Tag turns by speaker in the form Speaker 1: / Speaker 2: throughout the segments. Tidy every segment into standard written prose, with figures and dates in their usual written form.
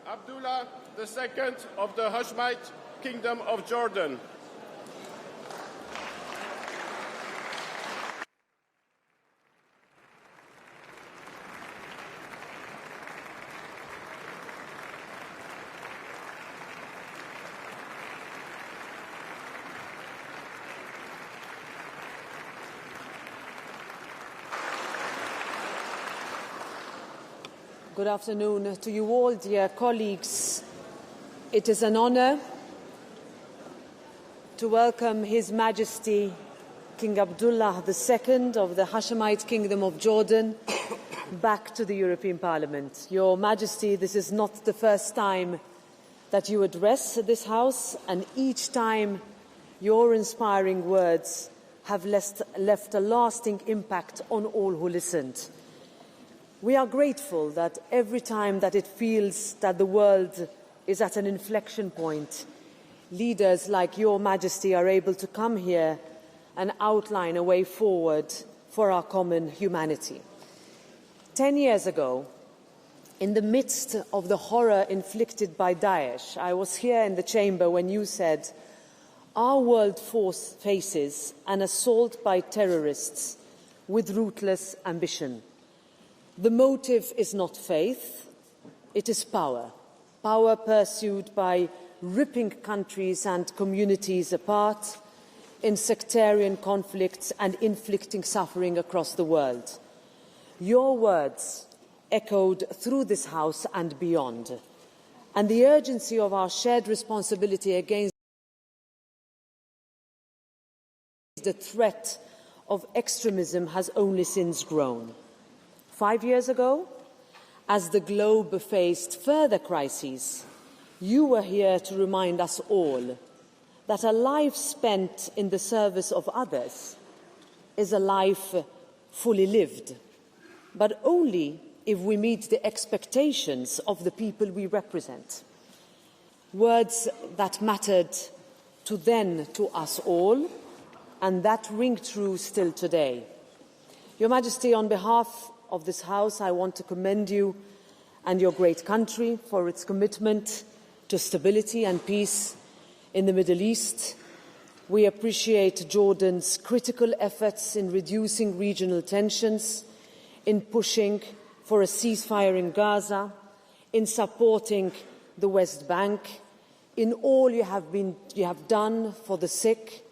Speaker 1: Abdullah II of the Hashemite Kingdom of Jordan.
Speaker 2: Good afternoon to you all, dear colleagues. It is an honour to welcome His Majesty King Abdullah II of the Hashemite Kingdom of Jordan back to the European Parliament. Your Majesty, this is not the first time that you address this House, and each time your inspiring words have left a lasting impact on all who listened. We are grateful that every time that it feels that the world is at an inflection point, leaders like Your Majesty are able to come here and outline a way forward for our common humanity. 10 years ago, in the midst of the horror inflicted by Daesh, I was here in the chamber when you said, "Our world faces an assault by terrorists with ruthless ambition. The motive is not faith, it is power. Power pursued by ripping countries and communities apart in sectarian conflicts and inflicting suffering across the world." Your words echoed through this House and beyond, and the urgency of our shared responsibility against the threat of extremism has only since grown. 5 years ago, as the globe faced further crises, you were here to remind us all that a life spent in the service of others is a life fully lived, but only if we meet the expectations of the people we represent. Words that mattered to us all, and that ring true still today. Your Majesty, on behalf of this House, I want to commend you and your great country for its commitment to stability and peace in the Middle East. We appreciate Jordan's critical efforts in reducing regional tensions, in pushing for a ceasefire in Gaza, in supporting the West Bank, in all you have done for the sick,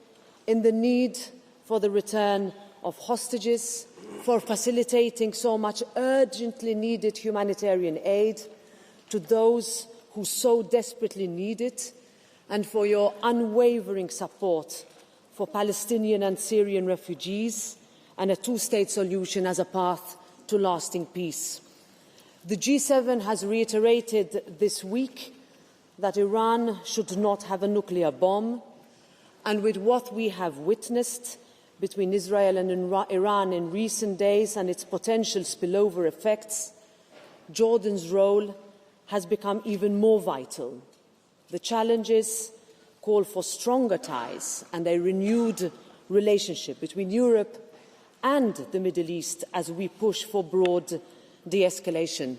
Speaker 2: in the need for the return of hostages, for facilitating so much urgently needed humanitarian aid to those who so desperately need it, and for your unwavering support for Palestinian and Syrian refugees and a two-state solution as a path to lasting peace. The G7 has reiterated this week that Iran should not have a nuclear bomb, and with what we have witnessed between Israel and Iran in recent days and its potential spillover effects, Jordan's role has become even more vital. The challenges call for stronger ties and a renewed relationship between Europe and the Middle East as we push for broad de-escalation.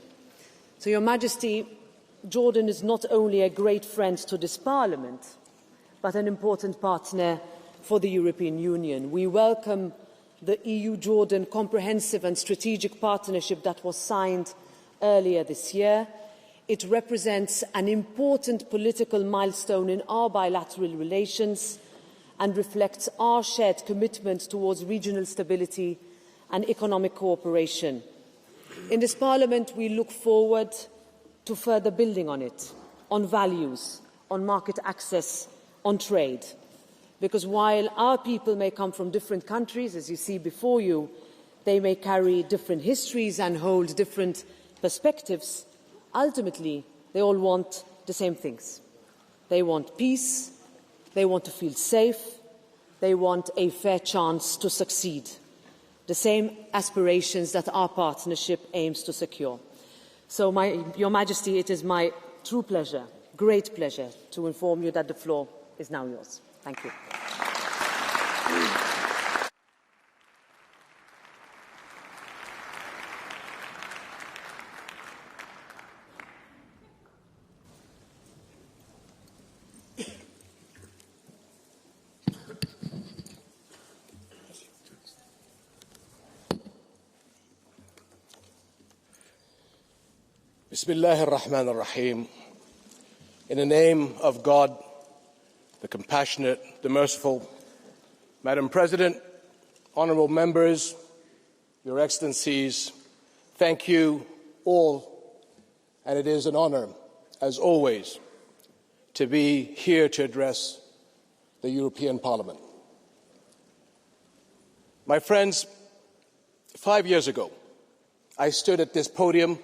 Speaker 2: So, Your Majesty, Jordan is not only a great friend to this Parliament, but an important partner for the European Union. We welcome the EU-Jordan Comprehensive and Strategic Partnership that was signed earlier this year. It represents an important political milestone in our bilateral relations and reflects our shared commitment towards regional stability and economic cooperation. In this Parliament, we look forward to further building on it, on values, on market access, on trade. Because while our people may come from different countries, as you see before you, they may carry different histories and hold different perspectives, ultimately they all want the same things. They want peace, they want to feel safe, they want a fair chance to succeed. The same aspirations that our partnership aims to secure. So, Your Majesty, it is my true pleasure, great pleasure, to inform you that the floor is now yours. Thank you.
Speaker 3: Bismillah ar-Rahman ar-Rahim. In the name of God, the compassionate, the merciful, Madam President, honourable members, Your Excellencies, thank you all, and it is an honour, as always, to be here to address the European Parliament. My friends, 5 years ago, I stood at this podium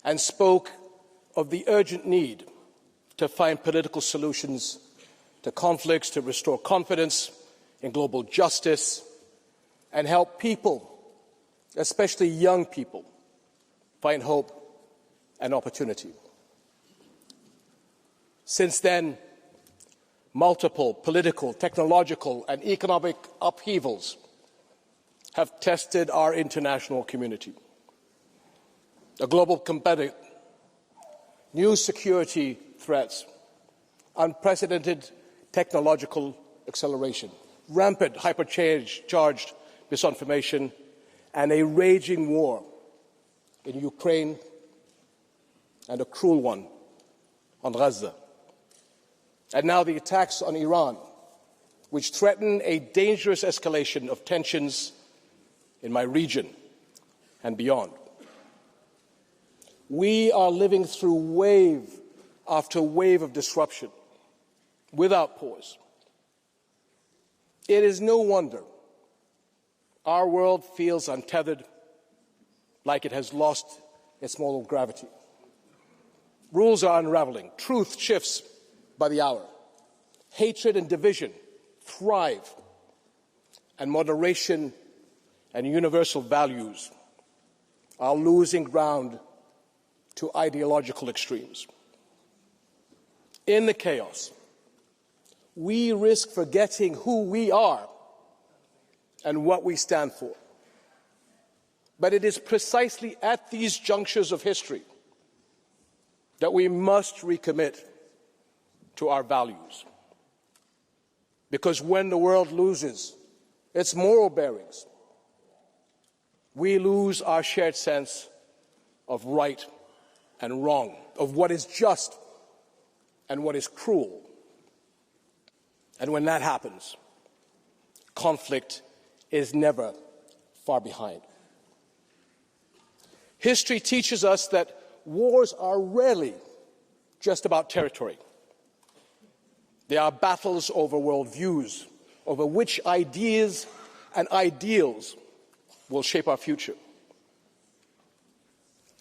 Speaker 3: and spoke of the urgent need to find political solutions to conflicts, to restore confidence in global justice, and help people, especially young people, find hope and opportunity. Since then, multiple political, technological, and economic upheavals have tested our international community. A global competitor, new security threats, unprecedented technological acceleration, rampant hypercharged misinformation, and a raging war in Ukraine and a cruel one on Gaza. And now the attacks on Iran, which threaten a dangerous escalation of tensions in my region and beyond. We are living through wave after wave of disruption without pause. It is no wonder our world feels untethered, like it has lost its moral gravity. Rules are unraveling, truth shifts by the hour, hatred and division thrive, and moderation and universal values are losing ground to ideological extremes. In the chaos, we risk forgetting who we are and what we stand for. But it is precisely at these junctures of history that we must recommit to our values. Because when the world loses its moral bearings, we lose our shared sense of right and wrong, of what is just and what is cruel. And when that happens, conflict is never far behind. History teaches us that wars are rarely just about territory. They are battles over worldviews, over which ideas and ideals will shape our future.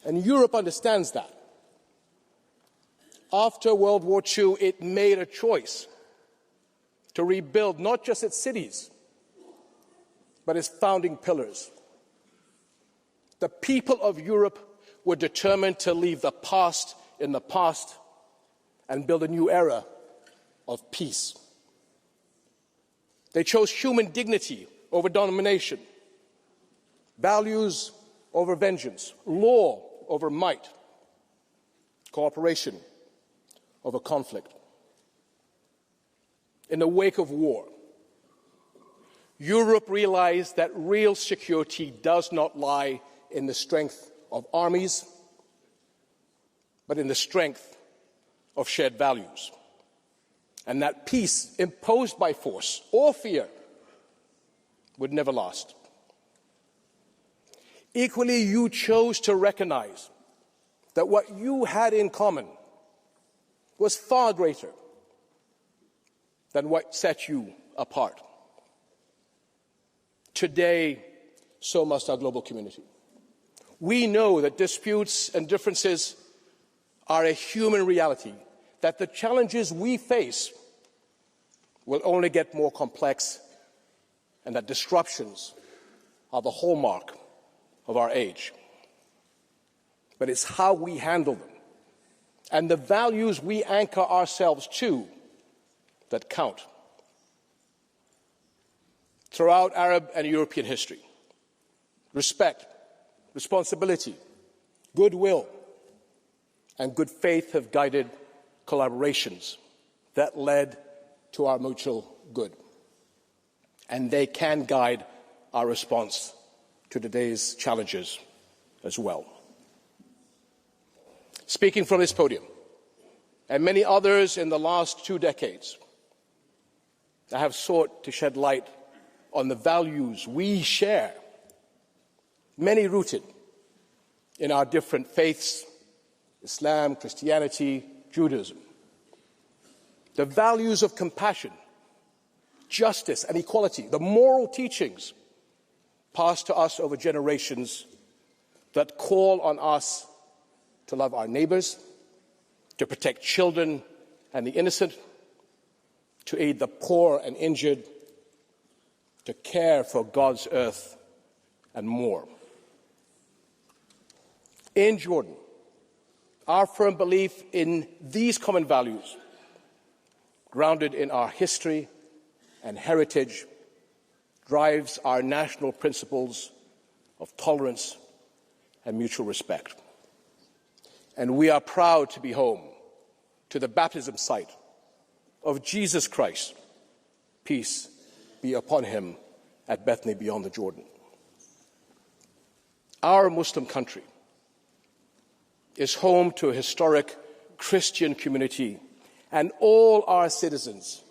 Speaker 3: And Europe understands that. After World War II, it made a choice to rebuild not just its cities, but its founding pillars. The people of Europe were determined to leave the past in the past and build a new era of peace. They chose human dignity over domination, values over vengeance, law over might, cooperation over conflict. In the wake of war, Europe realized that real security does not lie in the strength of armies, but in the strength of shared values. And that peace imposed by force or fear would never last. Equally, you chose to recognize that what you had in common was far greater than what set you apart. Today, so must our global community. We know that disputes and differences are a human reality, that the challenges we face will only get more complex, and that disruptions are the hallmark of our age. But it's how we handle them and the values we anchor ourselves to that count. Throughout Arab and European history, respect, responsibility, goodwill, and good faith have guided collaborations that led to our mutual good. And they can guide our response to today's challenges as well. Speaking from this podium, and many others in the last 2 decades, I have sought to shed light on the values we share, many rooted in our different faiths, Islam, Christianity, Judaism. The values of compassion, justice and equality, the moral teachings passed to us over generations that call on us to love our neighbors, to protect children and the innocent, to aid the poor and injured, to care for God's earth, and more. In Jordan, our firm belief in these common values, grounded in our history and heritage, drives our national principles of tolerance and mutual respect. And we are proud to be home to the baptism site of Jesus Christ, peace be upon him, at Bethany beyond the Jordan. Our Muslim country is home to a historic Christian community, and all our citizens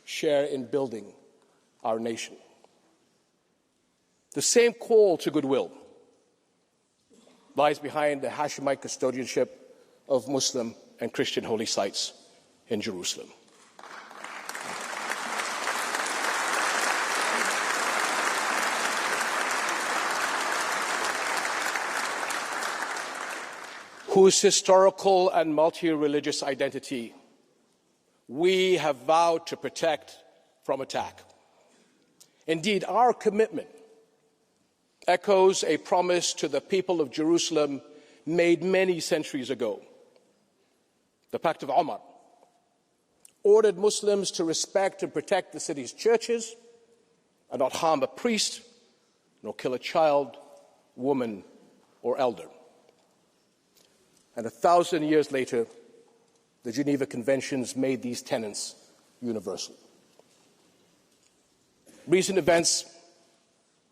Speaker 3: share in building our nation. The same call to goodwill lies behind the Hashemite custodianship of Muslim and Christian holy sites in Jerusalem. Whose historical and multi-religious identity we have vowed to protect from attack. Indeed, our commitment echoes a promise to the people of Jerusalem made many centuries ago. The Pact of Amman ordered Muslims to respect and protect the city's churches and not harm a priest, nor kill a child, woman, or elder. And 1,000 years later, the Geneva Conventions made these tenets universal. Recent events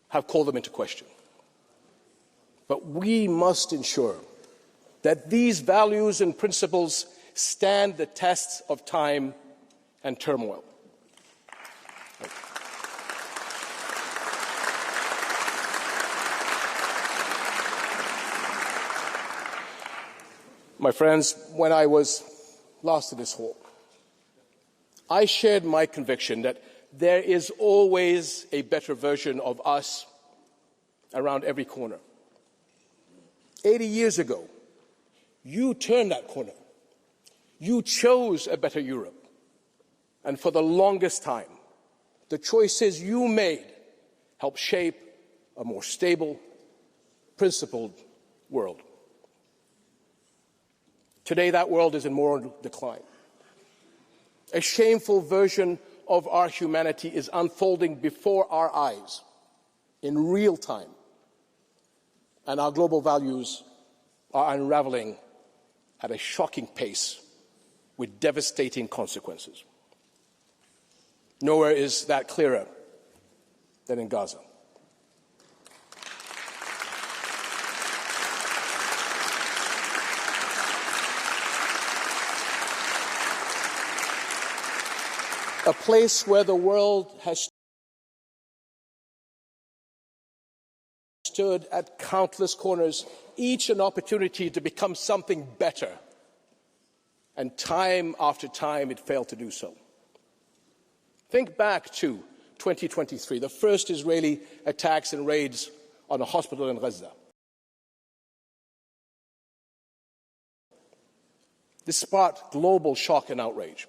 Speaker 3: have called them into question. But we must ensure that these values and principles stand the tests of time and turmoil. My friends, when I was last in this hall, I shared my conviction that there is always a better version of us around every corner. 80 years ago, you turned that corner. You chose a better Europe. And for the longest time, the choices you made helped shape a more stable, principled world. Today, that world is in moral decline. A shameful version of our humanity is unfolding before our eyes in real time, and our global values are unraveling at a shocking pace with devastating consequences. Nowhere is that clearer than in Gaza. A place where the world has stood at countless corners, each an opportunity to become something better. And time after time, it failed to do so. Think back to 2023, the first Israeli attacks and raids on a hospital in Gaza. This sparked global shock and outrage.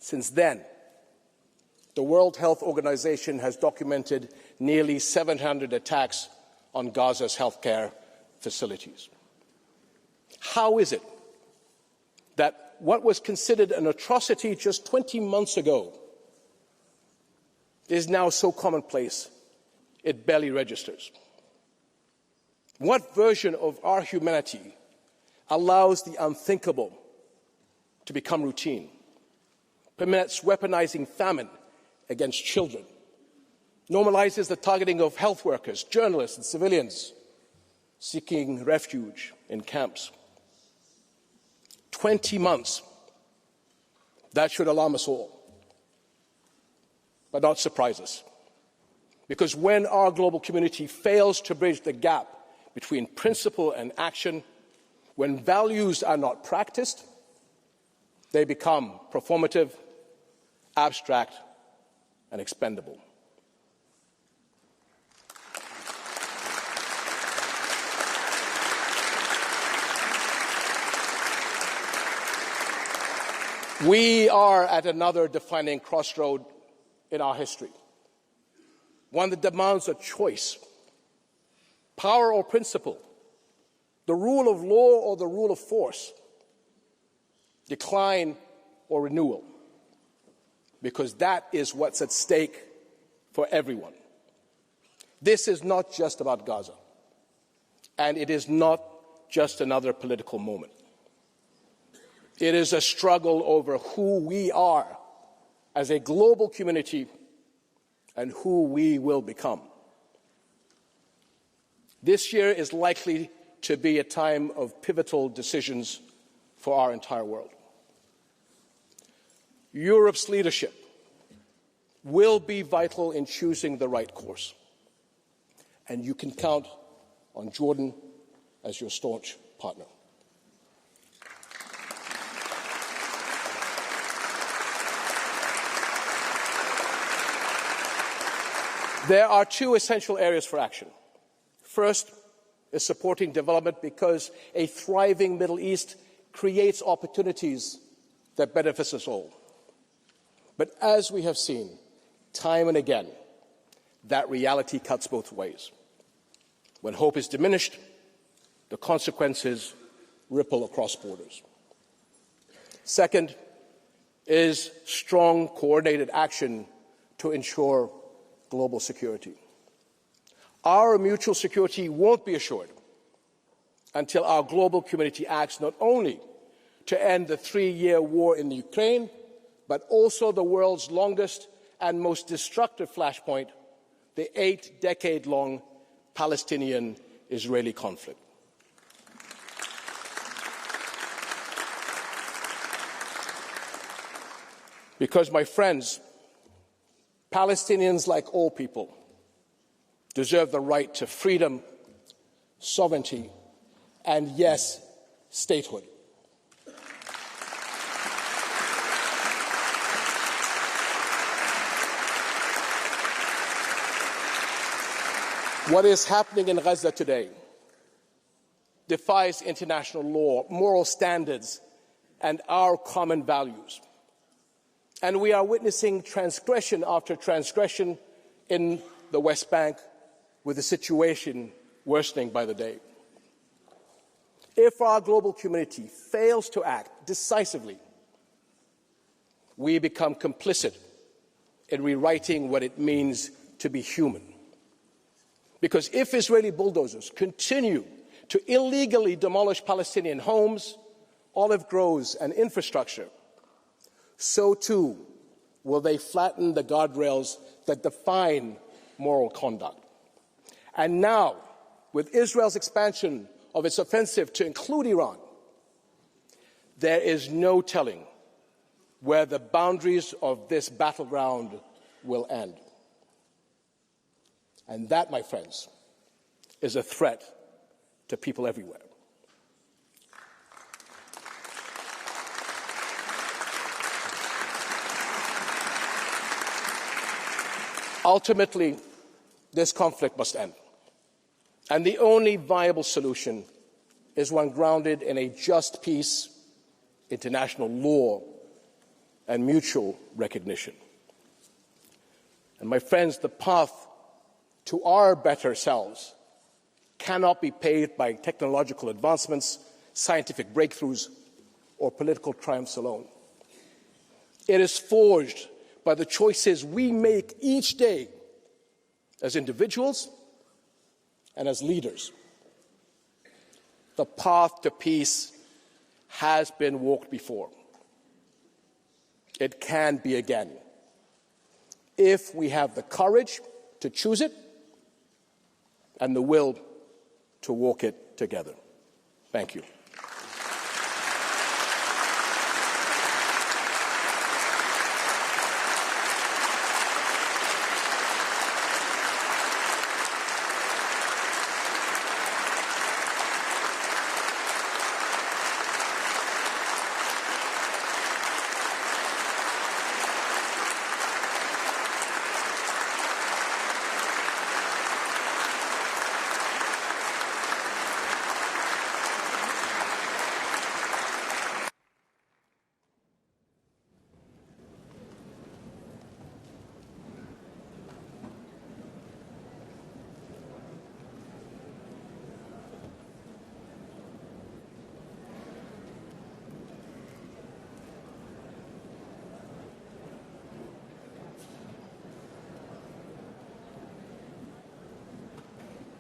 Speaker 3: Since then, the World Health Organization has documented nearly 700 attacks on Gaza's healthcare facilities. How is it that what was considered an atrocity just 20 months ago is now so commonplace it barely registers? What version of our humanity allows the unthinkable to become routine, permits weaponizing famine against children, normalizes the targeting of health workers, journalists and civilians seeking refuge in camps, 20 months. That should alarm us all, but not surprise us. Because when our global community fails to bridge the gap between principle and action, when values are not practiced, they become performative, abstract, and expendable. We are at another defining crossroad in our history, one that demands a choice: power or principle, the rule of law or the rule of force, decline or renewal, because that is what's at stake for everyone. This is not just about Gaza, and it is not just another political moment. It is a struggle over who we are as a global community and who we will become. This year is likely to be a time of pivotal decisions for our entire world. Europe's leadership will be vital in choosing the right course, and you can count on Jordan as your staunch partner. There are two essential areas for action. First is supporting development, because a thriving Middle East creates opportunities that benefit us all. But as we have seen time and again, that reality cuts both ways. When hope is diminished, the consequences ripple across borders. Second is strong, coordinated action to ensure global security. Our mutual security won't be assured until our global community acts not only to end the 3-year war in Ukraine, but also the world's longest and most destructive flashpoint, the 8-decade-long Palestinian-Israeli conflict. Because, my friends, Palestinians, like all people, deserve the right to freedom, sovereignty, and, yes, statehood. What is happening in Gaza today defies international law, moral standards, and our common values. And we are witnessing transgression after transgression in the West Bank, with the situation worsening by the day. If our global community fails to act decisively, we become complicit in rewriting what it means to be human. Because if Israeli bulldozers continue to illegally demolish Palestinian homes, olive groves, and infrastructure, so too will they flatten the guardrails that define moral conduct. And now, with Israel's expansion of its offensive to include Iran, there is no telling where the boundaries of this battleground will end. And that, my friends, is a threat to people everywhere. Ultimately, this conflict must end. And the only viable solution is one grounded in a just peace, international law, and mutual recognition. And my friends, the path to our better selves cannot be paved by technological advancements, scientific breakthroughs, or political triumphs alone. It is forged by the choices we make each day as individuals and as leaders. The path to peace has been walked before. It can be again, if we have the courage to choose it and the will to walk it together. Thank you.